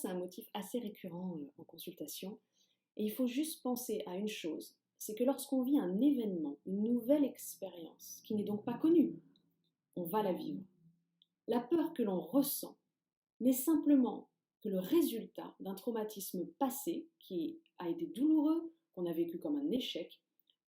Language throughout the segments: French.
c'est un motif assez récurrent en consultation. Et il faut juste penser à une chose, c'est que lorsqu'on vit un événement, une nouvelle expérience, qui n'est donc pas connue, on va la vivre. La peur que l'on ressent n'est simplement que le résultat d'un traumatisme passé qui a été douloureux, qu'on a vécu comme un échec,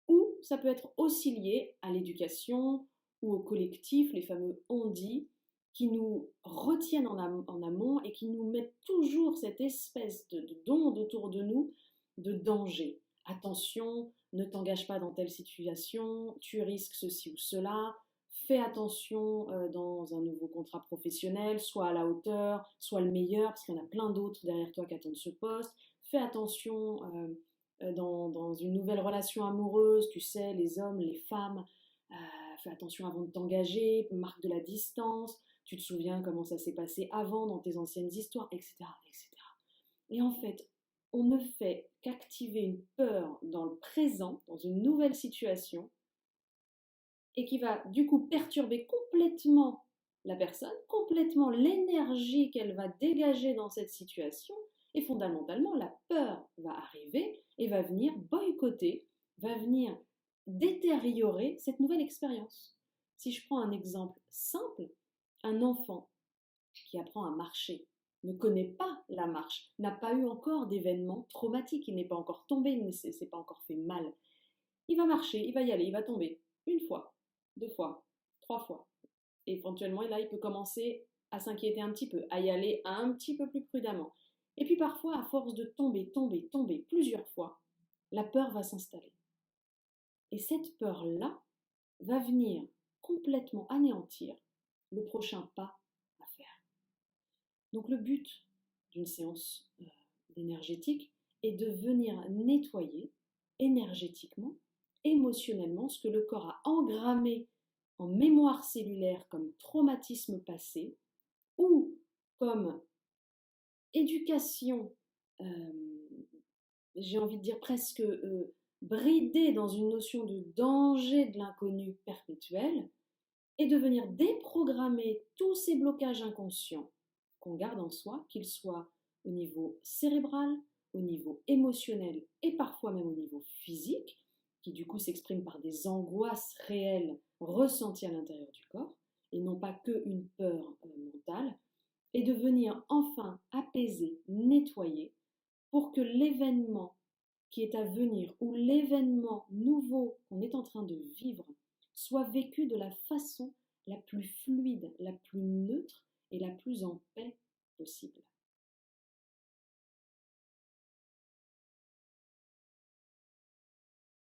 ou ça peut être aussi lié à l'éducation ou au collectif, les fameux on-dit, qui nous retiennent en amont et qui nous mettent toujours cette espèce d'onde autour de nous de danger. Attention, ne t'engage pas dans telle situation, tu risques ceci ou cela, fais attention dans un nouveau contrat professionnel, sois à la hauteur, sois le meilleur, parce qu'il y en a plein d'autres derrière toi qui attendent ce poste, fais attention dans une nouvelle relation amoureuse, tu sais, les hommes, les femmes, fais attention avant de t'engager, marque de la distance, tu te souviens comment ça s'est passé avant dans tes anciennes histoires, etc., etc. Et en fait, on ne fait qu'activer une peur dans le présent, dans une nouvelle situation, et qui va du coup perturber complètement la personne, complètement l'énergie qu'elle va dégager dans cette situation, et fondamentalement, la peur va arriver et va venir boycotter, va venir détériorer cette nouvelle expérience. Si je prends un exemple simple, un enfant qui apprend à marcher ne connaît pas la marche, n'a pas eu encore d'événement traumatique, il n'est pas encore tombé, il ne s'est pas encore fait mal. Il va marcher, il va y aller, il va tomber une fois, deux fois, trois fois. Et éventuellement, là, il peut commencer à s'inquiéter un petit peu, à y aller un petit peu plus prudemment. Et puis parfois, à force de tomber plusieurs fois, la peur va s'installer. Et cette peur-là va venir complètement anéantir le prochain pas à faire. Donc le but d'une séance d'énergétique est de venir nettoyer énergétiquement, émotionnellement, ce que le corps a engrammé en mémoire cellulaire comme traumatisme passé ou comme éducation, j'ai envie de dire presque bridée dans une notion de danger de l'inconnu perpétuel, et de venir déprogrammer tous ces blocages inconscients qu'on garde en soi, qu'ils soient au niveau cérébral, au niveau émotionnel et parfois même au niveau physique, qui du coup s'expriment par des angoisses réelles ressenties à l'intérieur du corps, et non pas qu'une peur mentale, et de venir enfin apaiser, nettoyer, pour que l'événement qui est à venir ou l'événement nouveau qu'on est en train de vivre soit vécu de la façon la plus fluide, la plus neutre et la plus en paix possible.